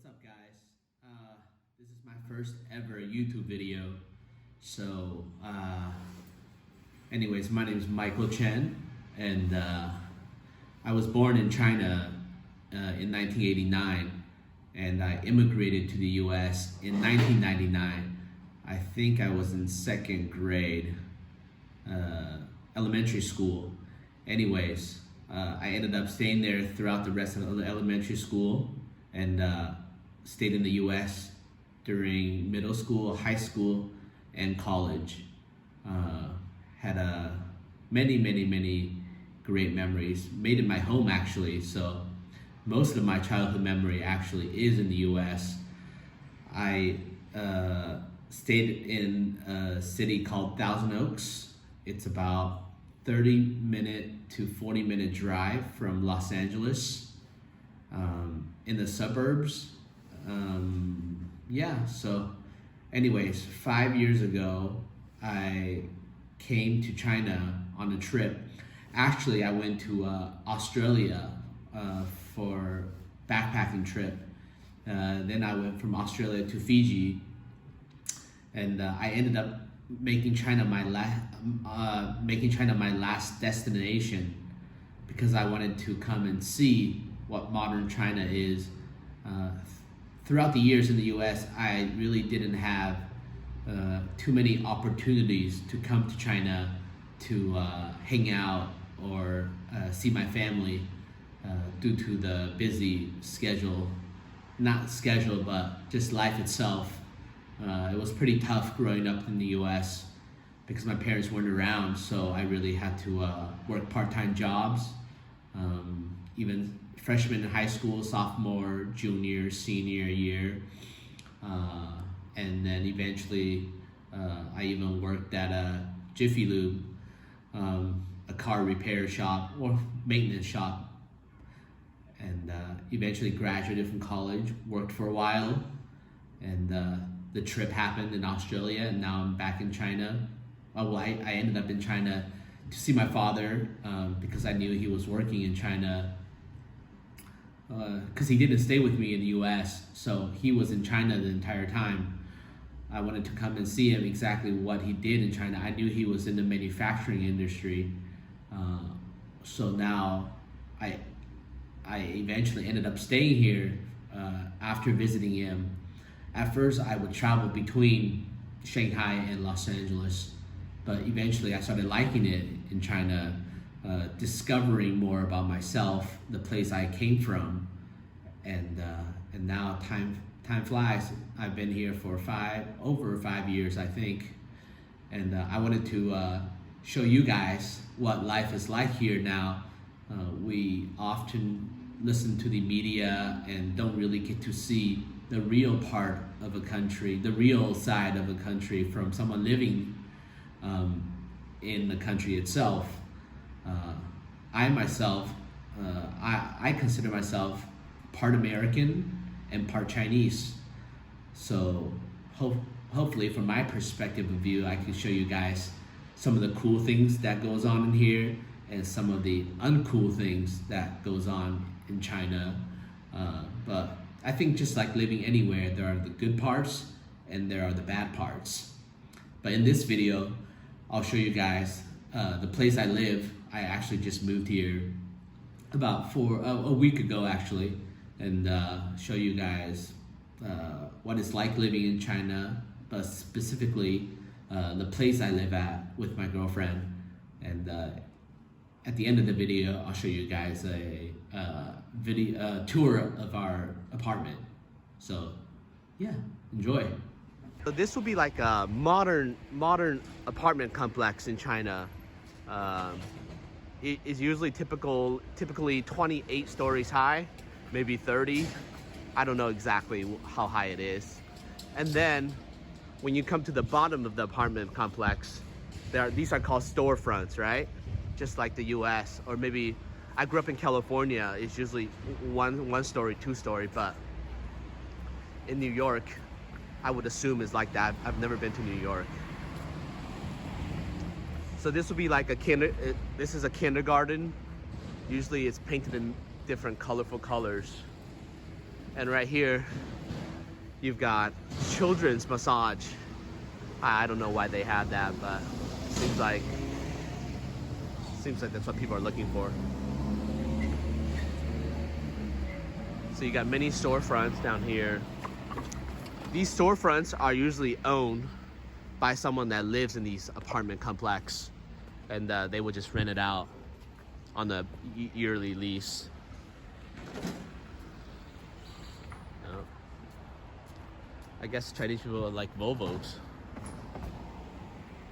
What's up, guys? This is my first ever YouTube video. So, anyways, my name is Michael Chen, and I was born in China in 1989, and I immigrated to the US in 1999. I think I was in second grade, elementary school. Anyways, I ended up staying there throughout the rest of the elementary school, and stayed in the US during middle school, high school, and college. Had many great memories made in my home, actually. So most of my childhood memory actually is in the US. I stayed in a city called Thousand Oaks. It's about 30-minute to 40-minute drive from Los Angeles, in the suburbs. So anyways, 5 years ago, I came to China on a trip. Actually, I went to Australia for backpacking trip. Then I went from Australia to Fiji, and I ended up making China my last destination, because I wanted to come and see what modern China is. Throughout the years in the US, I really didn't have too many opportunities to come to China to hang out or see my family due to the busy schedule. Not schedule, but just life itself. It was pretty tough growing up in the US because my parents weren't around, so I really had to work part-time jobs. Even freshman in high school, sophomore, junior, senior year. And then eventually I even worked at a Jiffy Lube, a car repair shop or maintenance shop. And eventually graduated from college, worked for a while, and the trip happened in Australia, and now I'm back in China. I ended up in China to see my father, because I knew he was working in China, because he didn't stay with me in the US, so he was in China the entire time. I wanted to come and see him, exactly what he did in China. I knew he was in the manufacturing industry, so now I eventually ended up staying here after visiting him. At first, I would travel between Shanghai and Los Angeles, but eventually I started liking it in China, discovering more about myself, the place I came from, and now time flies. I've been here for over 5 years, I think, and I wanted to show you guys what life is like here now. We often listen to the media and don't really get to see the real part of a country, the real side of a country from someone living in the country itself. I myself, I consider myself part American and part Chinese. So hopefully from my perspective of view, I can show you guys some of the cool things that goes on in here and some of the uncool things that goes on in China. But I think just like living anywhere, there are the good parts and there are the bad parts. But in this video, I'll show you guys the place I live. I actually just moved here about a week ago, actually, and show you guys what it's like living in China, but specifically the place I live at with my girlfriend. And at the end of the video, I'll show you guys a tour of our apartment. So yeah, enjoy. So this will be like a modern apartment complex in China. It is usually typically 28 stories high, maybe 30. I don't know exactly how high it is. And then when you come to the bottom of the apartment complex, these are called storefronts, right? Just like the US, or maybe I grew up in California. It's usually one story, 2 story, but in New York, I would assume it's like that. I've never been to New York. So this will be like this is a kindergarten. Usually it's painted in different colorful colors. And right here, you've got children's massage. I don't know why they have that, but seems like that's what people are looking for. So you got many storefronts down here. These storefronts are usually owned by someone that lives in these apartment complex, and they would just rent it out on the yearly lease. I guess Chinese people like Volvos.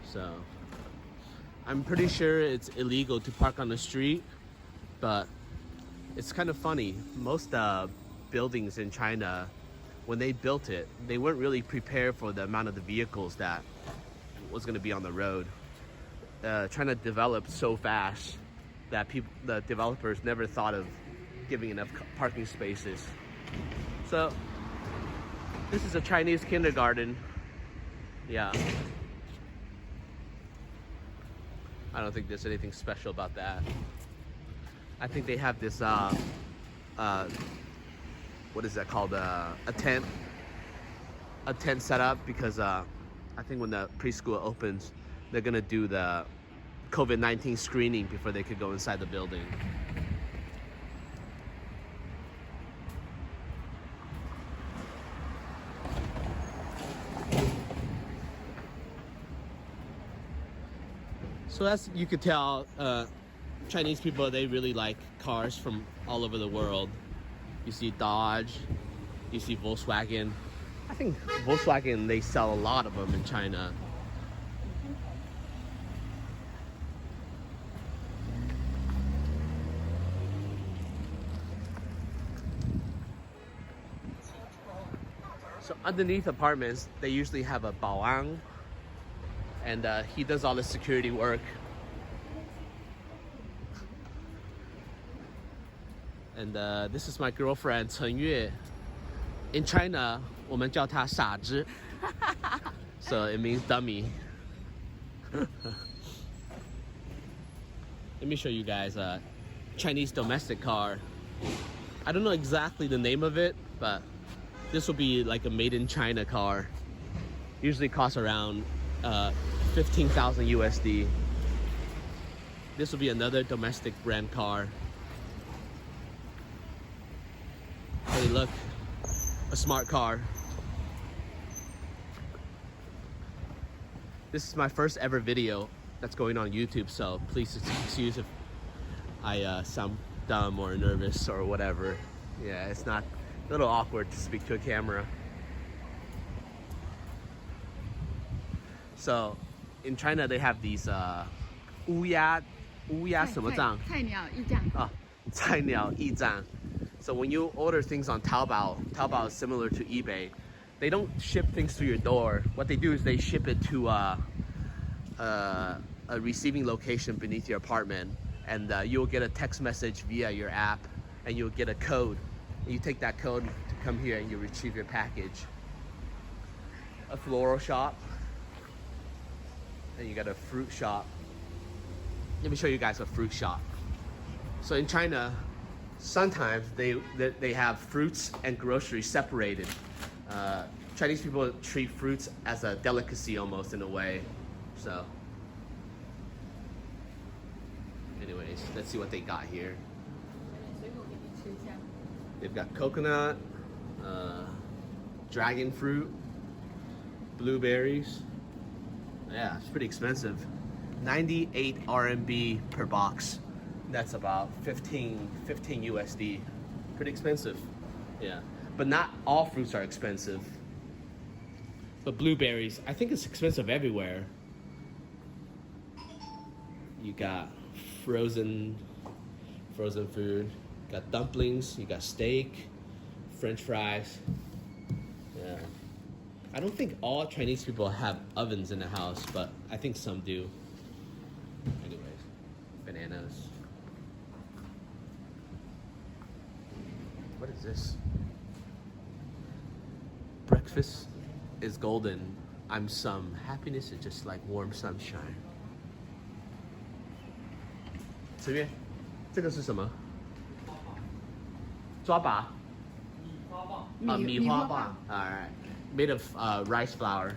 So I'm pretty sure it's illegal to park on the street, but it's kind of funny. Most buildings in China, when they built it, they weren't really prepared for the amount of the vehicles that was going to be on the road. China developed so fast that the developers never thought of giving enough parking spaces. So this is a Chinese kindergarten. Yeah. I don't think there's anything special about that. I think they have this, what is that called? A tent set up because I think when the preschool opens, they're gonna do the COVID-19 screening before they could go inside the building. So as you could tell, Chinese people, they really like cars from all over the world. You see Dodge, you see Volkswagen. I think Volkswagen, they sell a lot of them in China. So underneath apartments, they usually have a baoang, and he does all the security work. And this is my girlfriend, Chen Yue. In China, 我们叫她傻子. So it means dummy. Let me show you guys a Chinese domestic car. I don't know exactly the name of it, but this will be like a made in China car. Usually costs around 15,000 USD. This will be another domestic brand car. Hey, look, a smart car. This is my first ever video that's going on YouTube, so please excuse if I sound dumb or nervous or whatever. Yeah, it's not a little awkward to speak to a camera. So in China, they have these 乌鸦什么站？菜鸟驿站。菜鸟驿站. So when you order things on Taobao is similar to eBay. They don't ship things to your door. What they do is they ship it to a receiving location beneath your apartment, and you'll get a text message via your app, and you'll get a code. And you take that code to come here and you retrieve your package. A floral shop, and you got a fruit shop. Let me show you guys a fruit shop. So in China, sometimes they have fruits and groceries separated. Chinese people treat fruits as a delicacy almost in a way. So anyways, let's see what they got here. They've got coconut, dragon fruit, blueberries. Yeah, it's pretty expensive. 98 RMB per box. That's about 15 USD. Pretty expensive. Yeah, but not all fruits are expensive. But blueberries, I think it's expensive everywhere. You got frozen food. You got dumplings. You got steak, French fries. Yeah. I don't think all Chinese people have ovens in the house, but I think some do. Anyways, bananas. What is this? Breakfast is golden. I'm some. Happiness is just like warm sunshine. 这边，这个是什么？抓把。米花棒. Alright. Made of rice flour.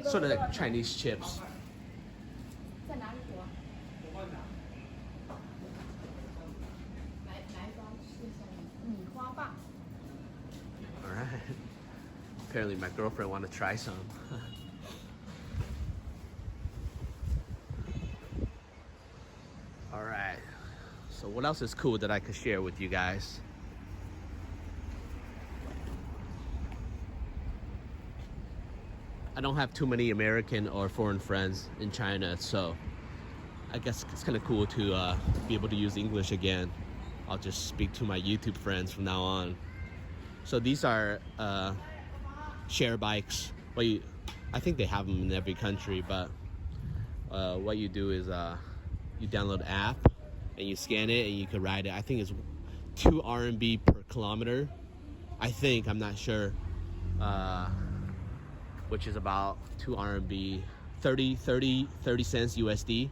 Sort of like Chinese chips. 在哪里活？哪一包是米花棒？ Alright. Apparently my girlfriend want to try some. Alright. So what else is cool that I could share with you guys? I don't have too many American or foreign friends in China, so I guess it's kind of cool to be able to use English again. I'll just speak to my YouTube friends from now on. So these are share bikes. I think they have them in every country, but what you do is you download an app and you scan it and you can ride it. I think it's 2 RMB per kilometer. I think, I'm not sure. Which is about 2 RMB, 30 cents USD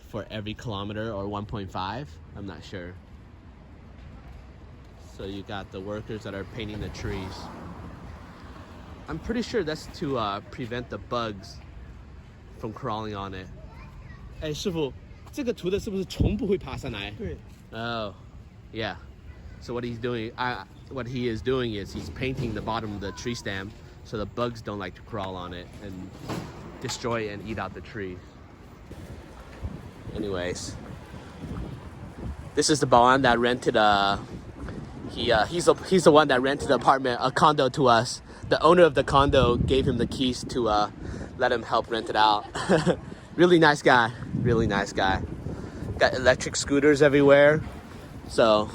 for every kilometer, or 1.5, I'm not sure. So you got the workers that are painting the trees. I'm pretty sure that's to prevent the bugs from crawling on it. 哎，师傅，这个涂的是不是虫不会爬上来？对。Oh, yeah. So what he is doing is he's painting the bottom of the tree stem so the bugs don't like to crawl on it and destroy and eat out the tree. Anyways, this is the Baoan that rented he's the one that rented a condo to us. The owner of the condo gave him the keys to let him help rent it out. Really nice guy. Got electric scooters everywhere. So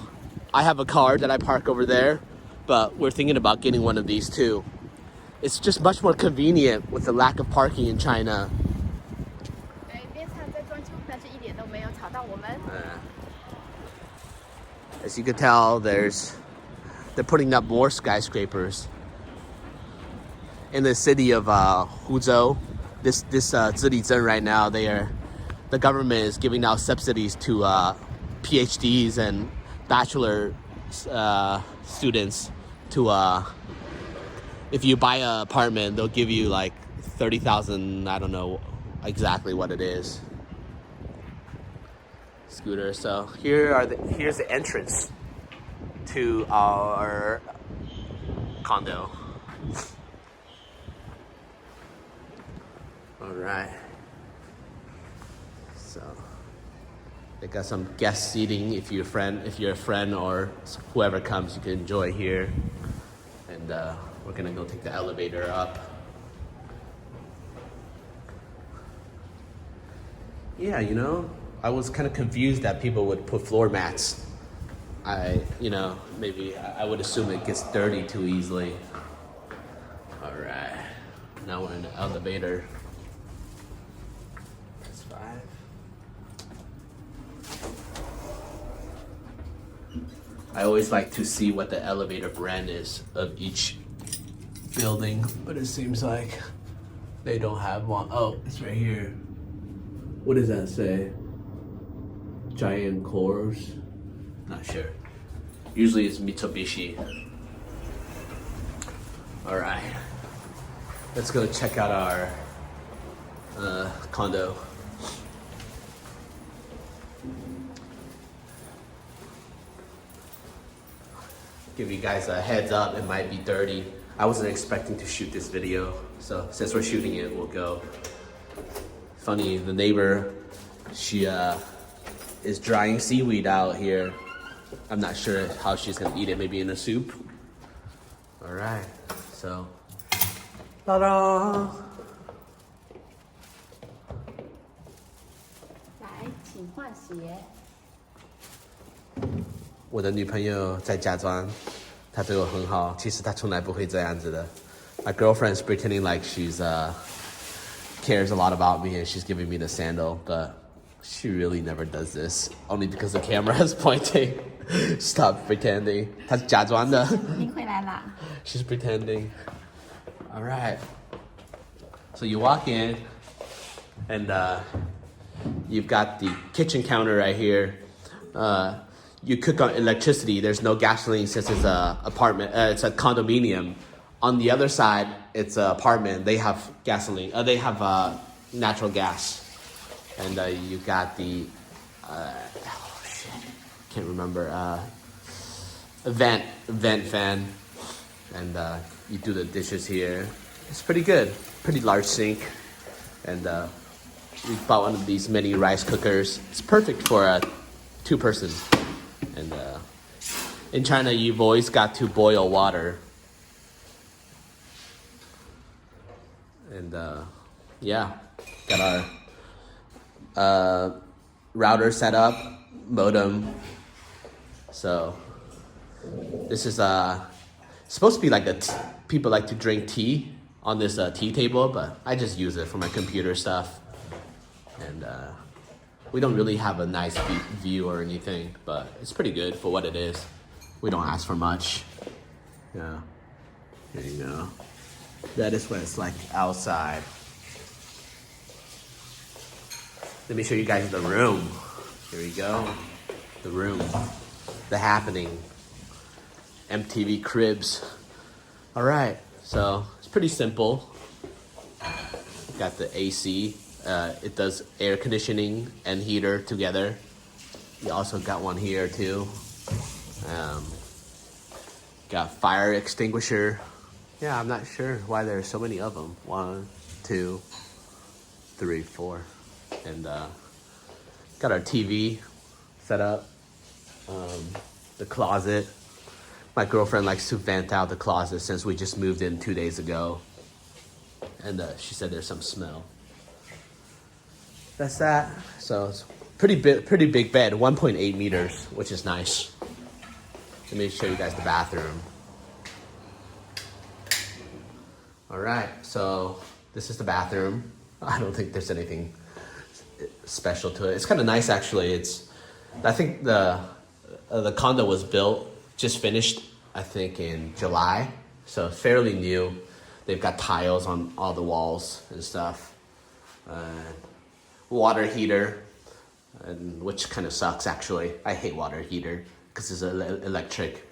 I have a car that I park over there, but we're thinking about getting one of these too. It's just much more convenient with the lack of parking in China. As you can tell, they're putting up more skyscrapers. In the city of Huzhou, this Zilizhen right now, the government is giving out subsidies to PhDs and bachelor students to if you buy an apartment, they'll give you like 30,000. I don't know exactly what it is. Scooter. So here's the entrance to our condo. All right. So they got some guest seating. If you're a friend or whoever comes, you can enjoy here. And we're gonna go take the elevator up. Yeah, I was kind of confused that people would put floor mats. Maybe I would assume it gets dirty too easily. All right, now we're in the elevator. That's 5. I always like to see what the elevator brand is of each building, but it seems like they don't have one. Oh, it's right here. What does that say? Giant cores? Not sure. Usually it's Mitsubishi. All right, let's go check out our condo. Give you guys a heads up, it might be dirty. I wasn't expecting to shoot this video, so since we're shooting it, we'll go. Funny, the neighbor, she is drying seaweed out here. I'm not sure how she's gonna eat it, maybe in a soup. All right, so, ta-da! 来，请换鞋。我的女朋友在假装她对我很好，其实她从来不会这样子的。My girlfriend's pretending like she's cares a lot about me and she's giving me the sandal, but she really never does this. Only because the camera is pointing. Stop pretending. 她是假装的。您回来啦。She's pretending. All right. So you walk in, and you've got the kitchen counter right here. you cook on electricity. There's no gasoline since it's a apartment. It's a condominium. On the other side, it's an apartment. They have gasoline. They have natural gas, and you got the can't remember a vent fan, and you do the dishes here. It's pretty good. Pretty large sink, and we bought one of these mini rice cookers. It's perfect for a 2-person. And in China, you've always got to boil water. And yeah, got our router set up, modem. So this is supposed to be like people like to drink tea on this tea table, but I just use it for my computer stuff. And we don't really have a nice view or anything, but it's pretty good for what it is. We don't ask for much. Yeah, there you go. That is what it's like outside. Let me show you guys the room. Here we go. The room. The happening. MTV Cribs. All right, so it's pretty simple. Got the AC. It does air conditioning and heater together. You also got one here too. Got fire extinguisher. Yeah, I'm not sure why there's so many of them. 1, 2, 3, 4. And got our TV set up. The closet. My girlfriend likes to vent out the closet since we just moved in 2 days ago. And she said there's some smell. That's that. So it's pretty big bed, 1.8 meters, which is nice. Let me show you guys the bathroom. All right, so this is the bathroom. I don't think there's anything special to it. It's kind of nice actually. I think the condo was built, just finished, I think in July, so fairly new. They've got tiles on all the walls and stuff. Water heater, which kind of sucks actually. I hate water heater because it's electric.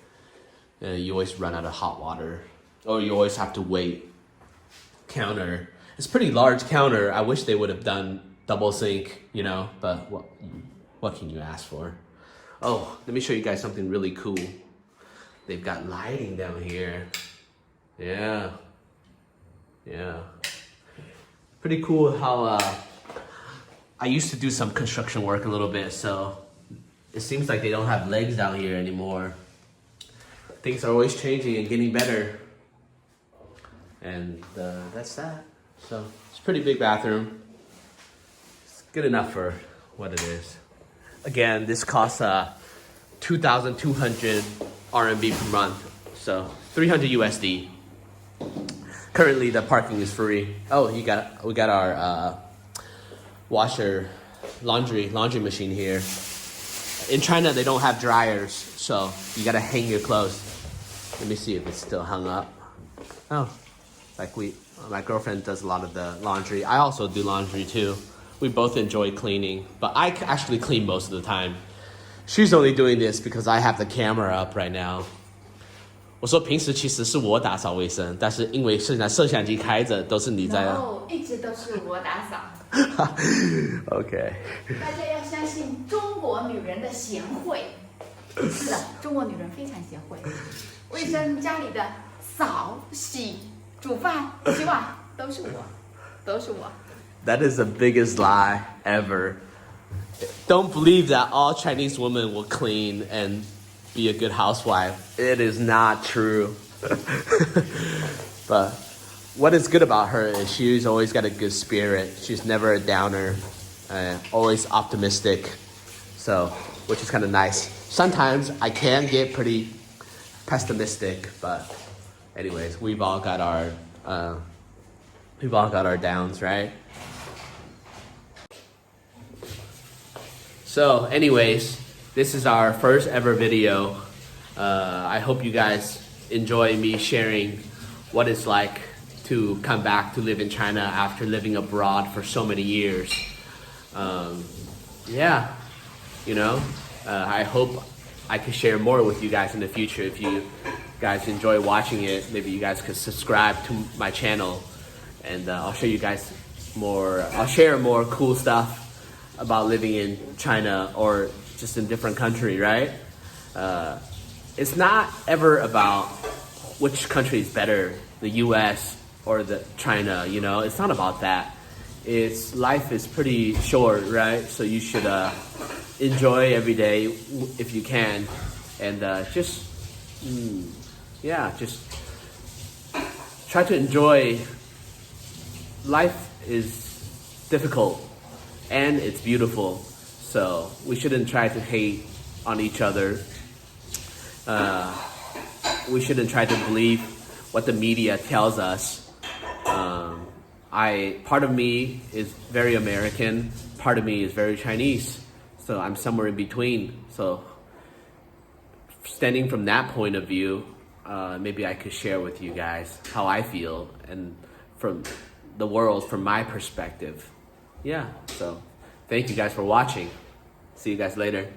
You always run out of hot water, or you always have to wait. Counter, it's pretty large counter. I wish they would have done double sink, but what can you ask for? Oh, let me show you guys something really cool. They've got lighting down here. Yeah. Pretty cool how I used to do some construction work a little bit, so it seems like they don't have legs down here anymore. Things are always changing and getting better. And that's that. So it's a pretty big bathroom. It's good enough for what it is. Again, this costs 2,200 RMB per month, so 300 USD. Currently, the parking is free. Oh, we got our laundry machine here. In China, they don't have dryers, so you gotta hang your clothes. Let me see if it's still hung up. Oh, my girlfriend does a lot of the laundry. I also do laundry too. We both enjoy cleaning, but I actually clean most of the time. She's only doing this because I have the camera up right now. 我说平时其实是我打扫卫生，但是因为现在摄像机开着，都是你在。No， 一直都是我打扫。OK。大家要相信中国女人的贤惠。是的，中国女人非常贤惠。卫生家里的扫、洗、煮饭、洗碗都是我。 That is the biggest lie ever. Don't believe that all Chinese women will clean and be a good housewife. It is not true. But what is good about her is she's always got a good spirit. She's never a downer, always optimistic. So, which is kind of nice. Sometimes I can get pretty pessimistic, but anyways, we've all got our downs, right? So anyways, this is our first ever video. I hope you guys enjoy me sharing what it's like to come back to live in China after living abroad for so many years. Yeah, I hope I could share more with you guys in the future. If you guys enjoy watching it, maybe you guys could subscribe to my channel, and I'll show you guys more. I'll share more cool stuff about living in China or just in different country, right? It's not ever about which country is better, the U.S. or the China. You know, it's not about that. Life is pretty short, right? So you should enjoy every day if you can, and just try to enjoy. Life is difficult and it's beautiful, so we shouldn't try to hate on each other. We shouldn't try to believe what the media tells us. Part of me is very American, part of me is very Chinese, so I'm somewhere in between. So standing from that point of view, maybe I could share with you guys how I feel and from the world from my perspective. Yeah, so thank you guys for watching. See you guys later.